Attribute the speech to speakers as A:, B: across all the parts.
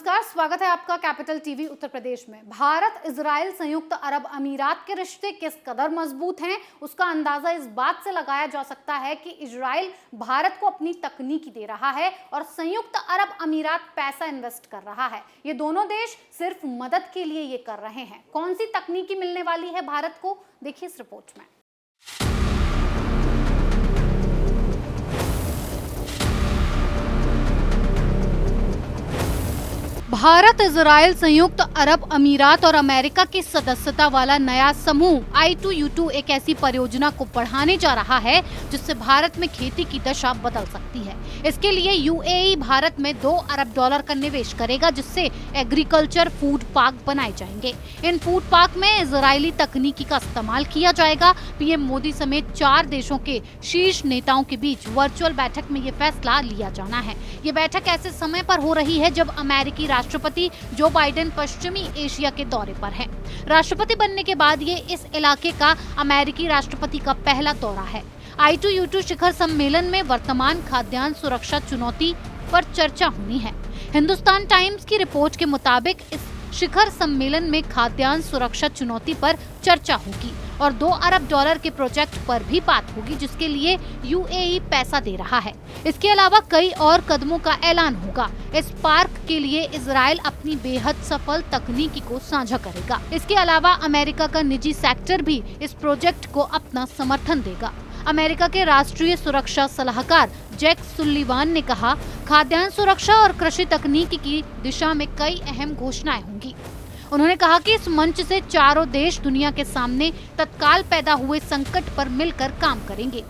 A: नमस्कार, स्वागत है आपका कैपिटल टीवी उत्तर प्रदेश में। भारत इजराइल संयुक्त अरब अमीरात के रिश्ते किस कदर मजबूत हैं, उसका अंदाजा इस बात से लगाया जा सकता है कि इजराइल भारत को अपनी तकनीकी दे रहा है और संयुक्त अरब अमीरात पैसा इन्वेस्ट कर रहा है। ये दोनों देश सिर्फ मदद के लिए ये कर रहे हैं। कौन सी तकनीकी मिलने वाली है भारत को, देखिए इस रिपोर्ट में। भारत इजराइल संयुक्त अरब अमीरात और अमेरिका की सदस्यता वाला नया समूह I2U2 एक ऐसी परियोजना को बढ़ाने जा रहा है जिससे भारत में खेती की दशा बदल सकती है। इसके लिए UAE भारत में $2 अरब का निवेश करेगा, जिससे एग्रीकल्चर फूड पार्क बनाए जाएंगे। इन फूड पार्क में इजरायली तकनीकी का इस्तेमाल किया जाएगा। पीएम मोदी समेत 4 देशों के शीर्ष नेताओं के बीच वर्चुअल बैठक में ये फैसला लिया जाना है। ये बैठक ऐसे समय पर हो रही है जब अमेरिकी राष्ट्रपति जो बाइडेन पश्चिमी एशिया के दौरे पर हैं। राष्ट्रपति बनने के बाद ये इस इलाके का अमेरिकी राष्ट्रपति का पहला दौरा है। I2U2 शिखर सम्मेलन में वर्तमान खाद्यान्न सुरक्षा चुनौती पर चर्चा होनी है। हिंदुस्तान टाइम्स की रिपोर्ट के मुताबिक इस शिखर सम्मेलन में खाद्यान्न सुरक्षा चुनौती पर चर्चा होगी और $2 अरब के प्रोजेक्ट पर भी बात होगी, जिसके लिए UAE पैसा दे रहा है। इसके अलावा कई और कदमों का ऐलान होगा। इस पार्क के लिए इजराइल अपनी बेहद सफल तकनीकी को साझा करेगा। इसके अलावा अमेरिका का निजी सेक्टर भी इस प्रोजेक्ट को अपना समर्थन देगा। अमेरिका के राष्ट्रीय सुरक्षा सलाहकार जैक सुल्लिवान ने कहा, खाद्यान्न सुरक्षा और कृषि तकनीकी की दिशा में कई अहम घोषणाएं होंगी। उन्होंने कहा कि इस मंच से चारों देश दुनिया के सामने तत्काल पैदा हुए संकट पर मिलकर काम करेंगे।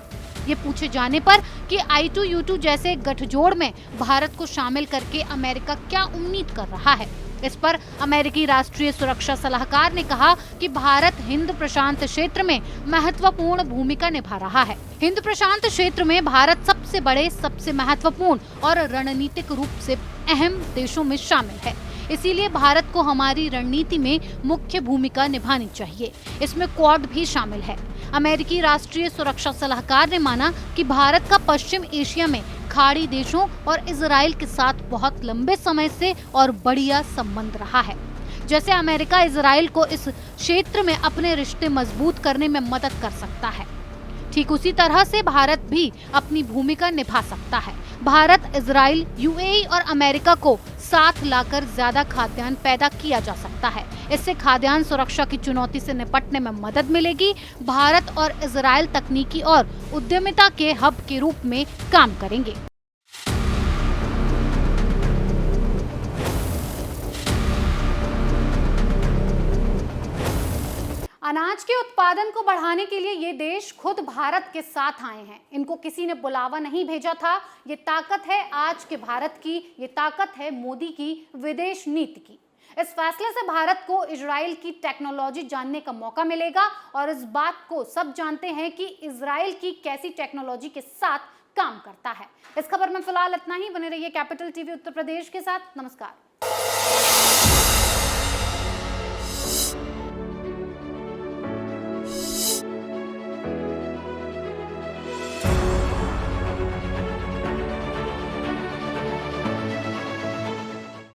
A: ये पूछे जाने पर कि I2U2 जैसे गठजोड़ में भारत को शामिल करके अमेरिका क्या उम्मीद कर रहा है, इस पर अमेरिकी राष्ट्रीय सुरक्षा सलाहकार ने कहा कि भारत हिंद प्रशांत क्षेत्र में महत्वपूर्ण भूमिका निभा रहा है। हिंद प्रशांत क्षेत्र में भारत सबसे बड़े, सबसे महत्वपूर्ण और रणनीतिक रूप से अहम देशों में शामिल है। इसीलिए भारत को हमारी रणनीति में मुख्य भूमिका निभानी चाहिए। इसमें क्वाड भी शामिल है। अमेरिकी राष्ट्रीय सुरक्षा सलाहकार ने माना कि भारत का पश्चिम एशिया में खाड़ी देशों और इजराइल के साथ बहुत लंबे समय से और बढ़िया संबंध रहा है। जैसे अमेरिका इजराइल को इस क्षेत्र में अपने रिश्ते मजबूत करने में मदद कर सकता है, ठीक उसी तरह से भारत भी अपनी भूमिका निभा सकता है। भारत, इजराइल, UAE और अमेरिका को साथ लाकर ज्यादा खाद्यान्न पैदा किया जा सकता है। इससे खाद्यान्न सुरक्षा की चुनौती से निपटने में मदद मिलेगी। भारत और इजराइल तकनीकी और उद्यमिता के हब के रूप में काम करेंगे। अनाज के उत्पादन को बढ़ाने के लिए ये देश खुद भारत के साथ आए हैं। इनको किसी ने बुलावा नहीं भेजा था। ये ताकत है आज के भारत की, ये ताकत है मोदी की विदेश नीति की। इस फैसले से भारत को इजराइल की टेक्नोलॉजी जानने का मौका मिलेगा और इस बात को सब जानते हैं कि इजराइल की कैसी टेक्नोलॉजी के साथ काम करता है। इस खबर में फिलहाल इतना ही। बने रहिए कैपिटल टीवी उत्तर प्रदेश के साथ। नमस्कार।